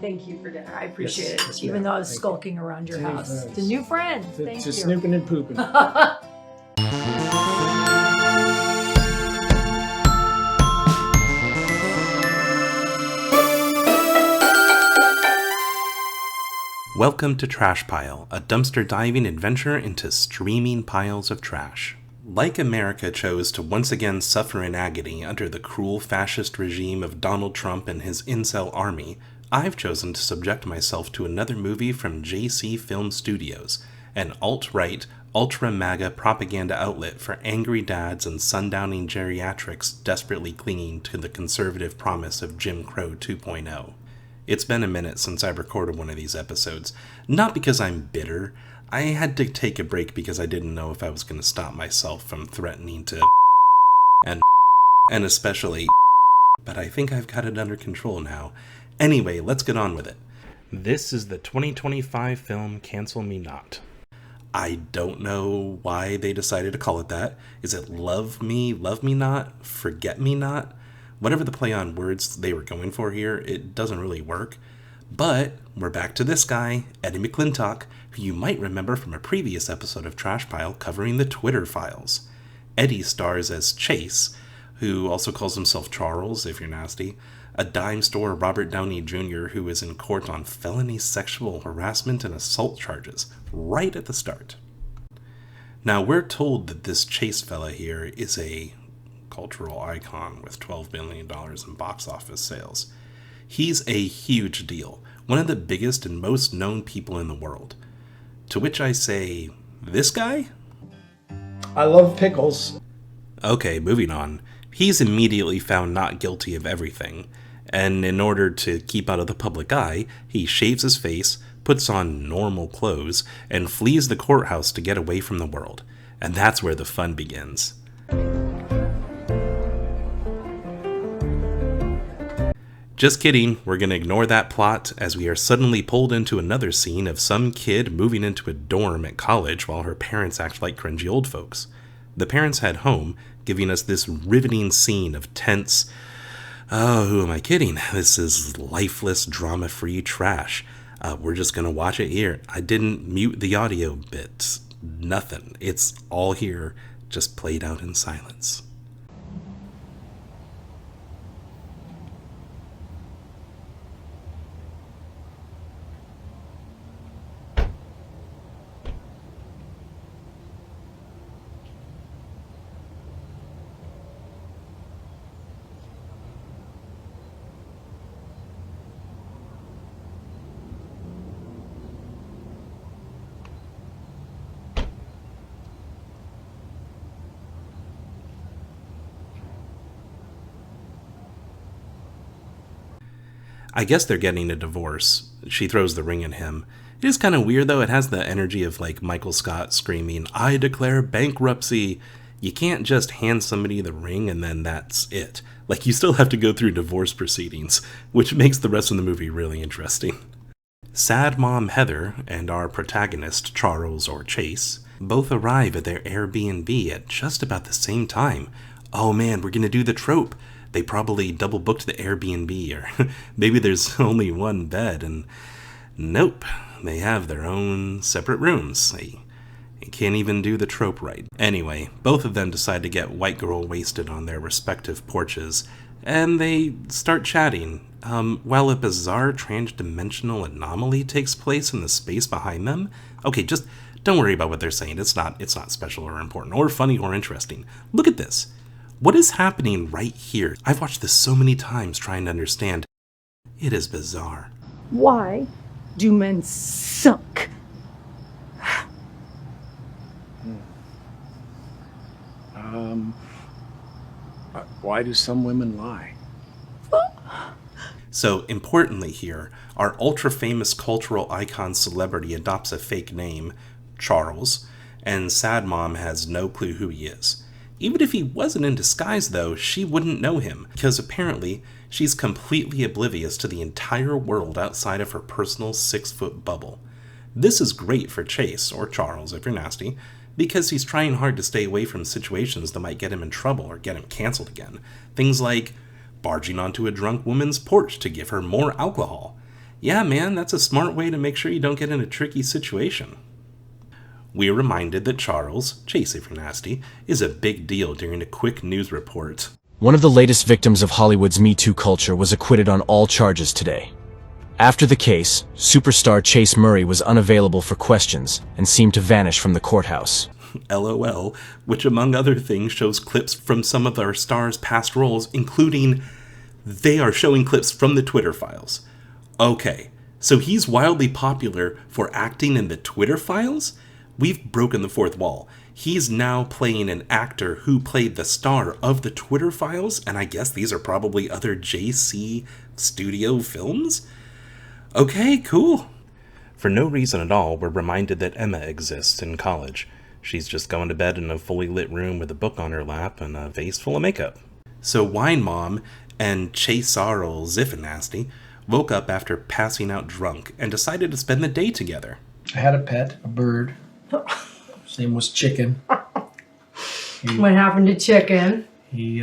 thank you for dinner. I appreciate Yes, it. Even though I was skulking around your house. To new friends. Thank you. To snooping and pooping. Welcome to Trash Pile, a dumpster diving adventure into streaming piles of trash. Like America chose to once again suffer in agony under the cruel fascist regime of Donald Trump and his incel army, I've chosen to subject myself to another movie from JC Film Studios, an alt-right, ultra-MAGA propaganda outlet for angry dads and sundowning geriatrics desperately clinging to the conservative promise of Jim Crow 2.0. It's been a minute since I've recorded one of these episodes, not because I'm bitter. I had to take a break because I didn't know if I was going to stop myself from threatening to and especially, but I think I've got it under control now. Anyway, let's get on with it. This is the 2025 film Cancel Me Not. I don't know why they decided to call it that. Is it Love Me Not, Forget Me Not? Whatever the play on words they were going for here, it doesn't really work. But we're back to this guy, Eddie McClintock, who you might remember from a previous episode of Trash Pile covering the Twitter files. Eddie stars as Chase, who also calls himself Charles, if you're nasty, a dime store Robert Downey Jr. who is in court on felony sexual harassment and assault charges, right at the start. Now, we're told that this Chase fella here is a cultural icon with $12 billion in box office sales. He's a huge deal, one of the biggest and most known people in the world. To which I say, this guy? I love pickles. Okay, moving on. He's immediately found not guilty of everything, and in order to keep out of the public eye, he shaves his face, puts on normal clothes, and flees the courthouse to get away from the world. And that's where the fun begins. Just kidding, we're going to ignore that plot as we are suddenly pulled into another scene of some kid moving into a dorm at college while her parents act like cringy old folks. The parents head home, giving us this riveting scene of tense, oh, who am I kidding? This is lifeless, drama-free trash. We're just going to watch it here. I didn't mute the audio bits. Nothing. It's all here, just played out in silence. I guess they're getting a divorce. She throws the ring at him. It is kind of weird, though. It has the energy of, like, Michael Scott screaming, "I declare bankruptcy." You can't just hand somebody the ring and then that's it. Like, you still have to go through divorce proceedings, which makes the rest of the movie really interesting. Sad mom Heather and our protagonist, Charles or Chase, both arrive at their Airbnb at just about the same time. Oh man, we're gonna do the trope. They probably double booked the Airbnb, or maybe there's only one bed, and nope, they have their own separate rooms. They can't even do the trope right. Anyway, both of them decide to get white girl wasted on their respective porches, and they start chatting, while a bizarre trans-dimensional anomaly takes place in the space behind them. Okay, just don't worry about what they're saying. It's not special or important or funny or interesting. Look at this. What is happening right here? I've watched this so many times trying to understand. It is bizarre. Why do men suck? Why do some women lie? So, importantly here, our ultra-famous cultural icon celebrity adopts a fake name, Charles, and Sad Mom has no clue who he is. Even if he wasn't in disguise, though, she wouldn't know him, because apparently she's completely oblivious to the entire world outside of her personal 6-foot bubble. This is great for Chase, or Charles if you're nasty, because he's trying hard to stay away from situations that might get him in trouble or get him canceled again. Things like barging onto a drunk woman's porch to give her more alcohol. Yeah, man, that's a smart way to make sure you don't get in a tricky situation. We are reminded that Charles, Chase if you're nasty, is a big deal during a quick news report. One of the latest victims of Hollywood's Me Too culture was acquitted on all charges today. After the case, superstar Chase Murray was unavailable for questions and seemed to vanish from the courthouse. LOL, which among other things shows clips from some of our stars' past roles, including they are showing clips from the Twitter files. Okay, so he's wildly popular for acting in the Twitter files? We've broken the fourth wall. He's now playing an actor who played the star of the Twitter files, and I guess these are probably other JC studio films? Okay, cool. For no reason at all, we're reminded that Emma exists in college. She's just going to bed in a fully lit room with a book on her lap and a vase full of makeup. So Wine Mom and Chase Ziffinasty woke up after passing out drunk and decided to spend the day together. I had a pet, a bird. His name was Chicken. What happened to Chicken? He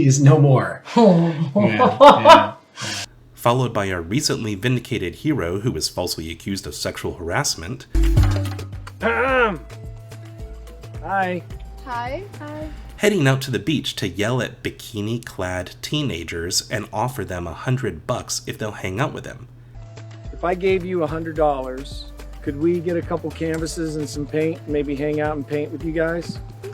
is no more. Yeah. Followed by our recently vindicated hero who was falsely accused of sexual harassment. Hi. Hi. Hi. Heading out to the beach to yell at bikini-clad teenagers and offer them $100 if they'll hang out with him. If I gave you $100, could we get a couple canvases and some paint, maybe hang out and paint with you guys? We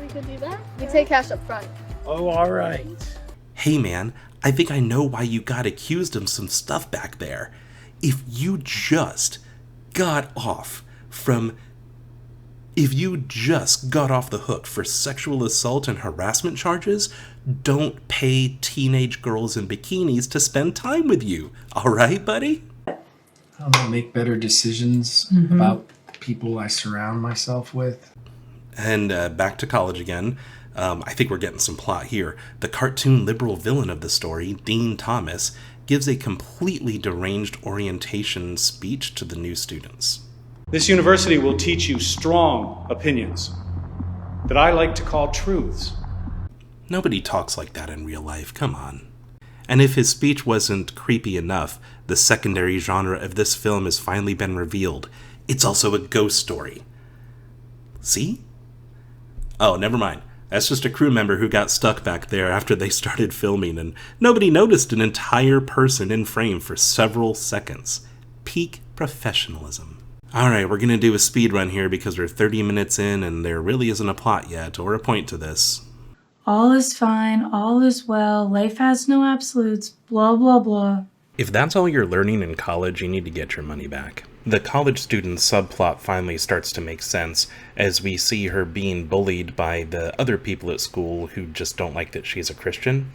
could do that. We take cash up front. Oh, all right. Hey man, I think I know why you got accused of some stuff back there. If you just got off the hook for sexual assault and harassment charges, don't pay teenage girls in bikinis to spend time with you. All right, buddy? I don't know, make better decisions about people I surround myself with. And back to college again. I think we're getting some plot here. The cartoon liberal villain of the story, Dean Thomas, gives a completely deranged orientation speech to the new students. This university will teach you strong opinions that I like to call truths. Nobody talks like that in real life, come on. And if his speech wasn't creepy enough, the secondary genre of this film has finally been revealed. It's also a ghost story. See? Oh, never mind. That's just a crew member who got stuck back there after they started filming, and nobody noticed an entire person in frame for several seconds. Peak professionalism. Alright, we're gonna do a speed run here because we're 30 minutes in and there really isn't a plot yet or a point to this. All is fine, all is well, life has no absolutes, blah blah blah. If that's all you're learning in college, you need to get your money back. The college student subplot finally starts to make sense as we see her being bullied by the other people at school who just don't like that she's a Christian.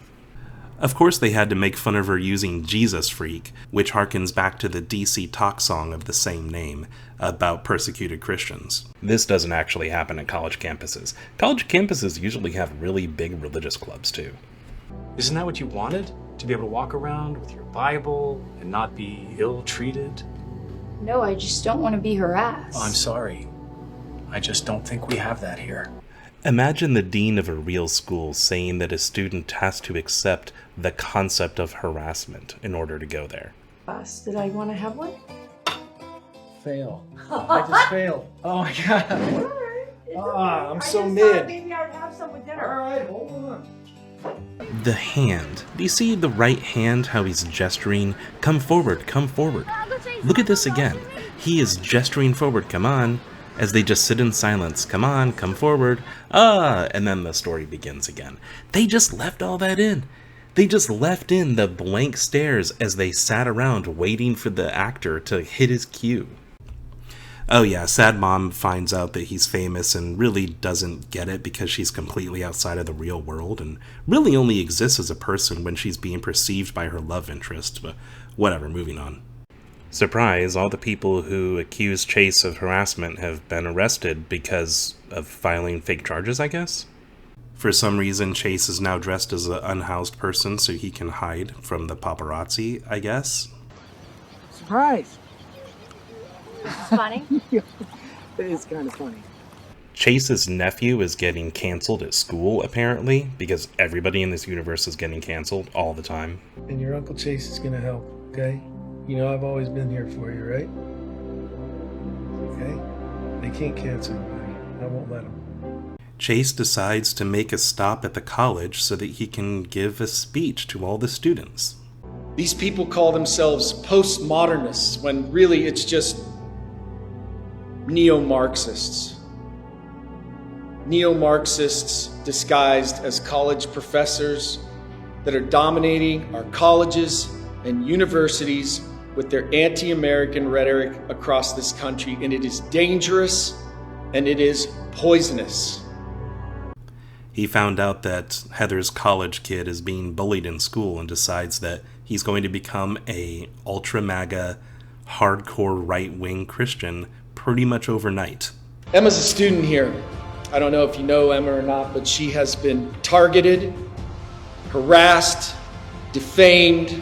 Of course they had to make fun of her using Jesus Freak, which harkens back to the DC Talk song of the same name, about persecuted Christians. This doesn't actually happen at college campuses. College campuses usually have really big religious clubs too. Isn't that what you wanted? To be able to walk around with your Bible and not be ill-treated? No, I just don't want to be harassed. Oh, I'm sorry. I just don't think we have that here. Imagine the dean of a real school saying that a student has to accept the concept of harassment in order to go there. Did I want to have one? Fail. I just failed. Oh my god. I'm so mid. Maybe I would have some with dinner. Alright, hold on. The hand. Do you see the right hand, how he's gesturing? Come forward, come forward. Look at this again. He is gesturing forward, come on, as they just sit in silence. Come on, come forward. And then the story begins again. They just left all that in. They just left in the blank stares as they sat around waiting for the actor to hit his cue. Oh yeah, sad mom finds out that he's famous and really doesn't get it because she's completely outside of the real world and really only exists as a person when she's being perceived by her love interest. But whatever, moving on. Surprise, all the people who accuse Chase of harassment have been arrested because of filing fake charges, I guess? For some reason, Chase is now dressed as an unhoused person so he can hide from the paparazzi, I guess? Surprise! This is funny. It is kind of funny. Chase's nephew is getting canceled at school, apparently, because everybody in this universe is getting canceled all the time. And your Uncle Chase is gonna help. okay? You know I've always been here for you, right? Okay? They can't cancel you, buddy. I won't let them. Chase decides to make a stop at the college so that he can give a speech to all the students. These people call themselves postmodernists when really it's just neo-Marxists. Neo-Marxists disguised as college professors that are dominating our colleges and universities with their anti-American rhetoric across this country, and it is dangerous and it is poisonous. He found out that Heather's college kid is being bullied in school and decides that he's going to become a ultra-MAGA, hardcore right-wing Christian pretty much overnight. Emma's a student here. I don't know if you know Emma or not, but she has been targeted, harassed, defamed,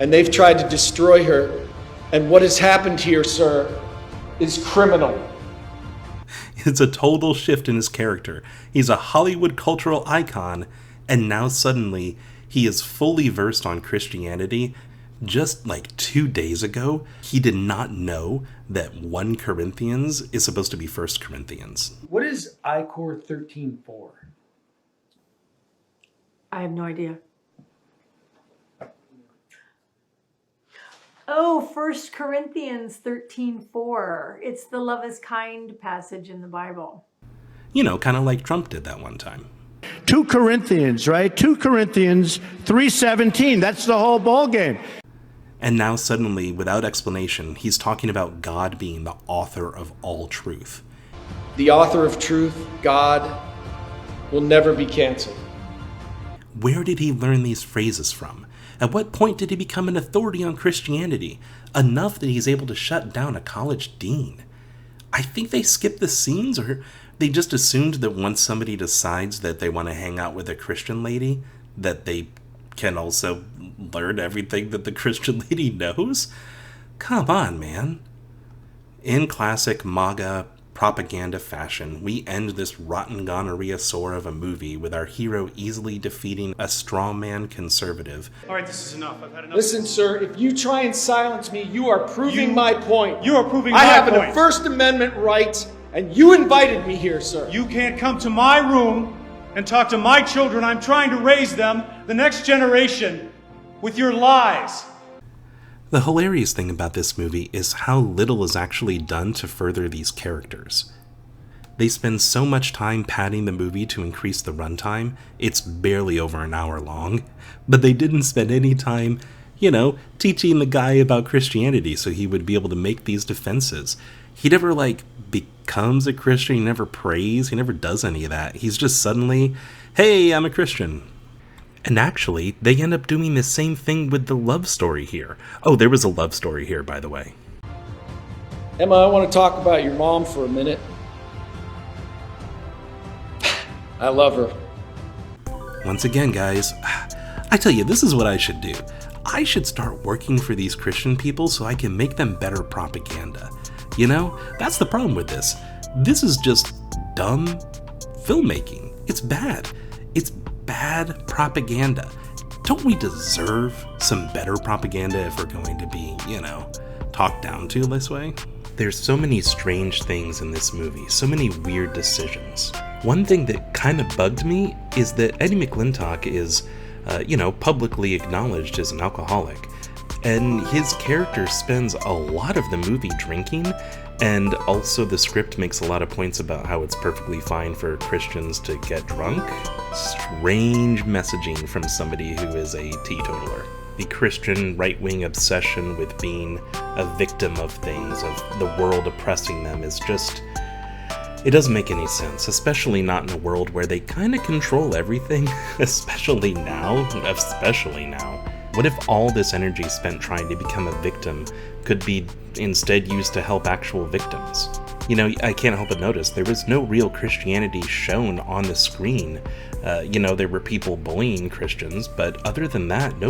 and they've tried to destroy her. And what has happened here, sir, is criminal. It's a total shift in his character. He's a Hollywood cultural icon, and now suddenly he is fully versed on Christianity. Just like 2 days ago, he did not know that 1 Corinthians is supposed to be 1 Corinthians. What is I-Core 13.4? I have no idea. Oh, 1 Corinthians 13:4. It's the love is kind passage in the Bible. You know, kind of like Trump did that one time. 2 Corinthians, right? 2 Corinthians 3:17. That's the whole ball game. And now suddenly, without explanation, he's talking about God being the author of all truth. The author of truth, God, will never be canceled. Where did he learn these phrases from? At what point did he become an authority on Christianity? Enough that he's able to shut down a college dean. I think they skipped the scenes, or they just assumed that once somebody decides that they want to hang out with a Christian lady, that they can also learn everything that the Christian lady knows? Come on, man. In classic MAGA propaganda fashion, we end this rotten gonorrhea sore of a movie with our hero easily defeating a strawman conservative. All right, this is enough. I've had enough. Listen, sir, if you try and silence me, you are proving my point. You are proving my point. I have a First Amendment right, and you invited me here, sir. You can't come to my room and talk to my children. I'm trying to raise them, the next generation, with your lies. The hilarious thing about this movie is how little is actually done to further these characters. They spend so much time padding the movie to increase the runtime, it's barely over an hour long, but they didn't spend any time, teaching the guy about Christianity so he would be able to make these defenses. He never, becomes a Christian, he never prays, he never does any of that. He's just suddenly, hey, I'm a Christian. And actually, they end up doing the same thing with the love story here. Oh, there was a love story here, by the way. Emma, I want to talk about your mom for a minute. I love her. Once again, guys, I tell you, this is what I should do. I should start working for these Christian people so I can make them better propaganda. That's the problem with this. This is just dumb filmmaking. It's bad. It's bad propaganda. Don't we deserve some better propaganda if we're going to be, talked down to this way? There's so many strange things in this movie, so many weird decisions. One thing that kind of bugged me is that Eddie McClintock is, publicly acknowledged as an alcoholic. And his character spends a lot of the movie drinking, and also the script makes a lot of points about how it's perfectly fine for Christians to get drunk. Strange messaging from somebody who is a teetotaler. The Christian right-wing obsession with being a victim of things, of the world oppressing them, is just... it doesn't make any sense, especially not in a world where they kind of control everything, especially now. What if all this energy spent trying to become a victim could be instead used to help actual victims? I can't help but notice there was no real Christianity shown on the screen. There were people bullying Christians, but other than that, there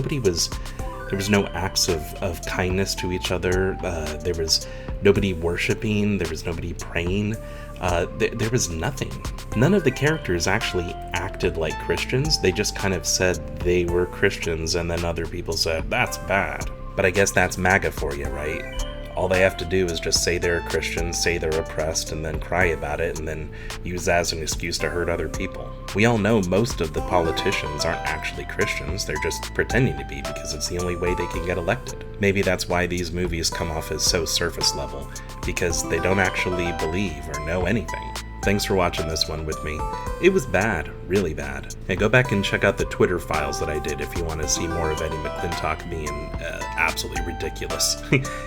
was no acts of kindness to each other. There was nobody worshiping. There was nobody praying. There was nothing. None of the characters actually acted like Christians. They just kind of said they were Christians, and then other people said, that's bad. But I guess that's MAGA for you, right? All they have to do is just say they're Christians, say they're oppressed, and then cry about it, and then use that as an excuse to hurt other people. We all know most of the politicians aren't actually Christians, they're just pretending to be because it's the only way they can get elected. Maybe that's why these movies come off as so surface level, because they don't actually believe or know anything. Thanks for watching this one with me. It was bad, really bad. And go back and check out the Twitter files that I did if you want to see more of Eddie McClintock being absolutely ridiculous.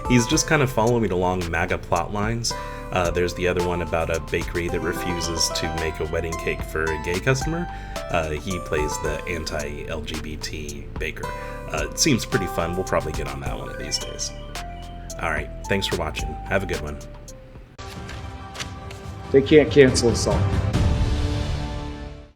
He's just kind of following along MAGA plot lines. There's the other one about a bakery that refuses to make a wedding cake for a gay customer. He plays the anti-LGBT baker. It seems pretty fun. We'll probably get on that one of these days. Alright, thanks for watching. Have a good one. They can't cancel us all.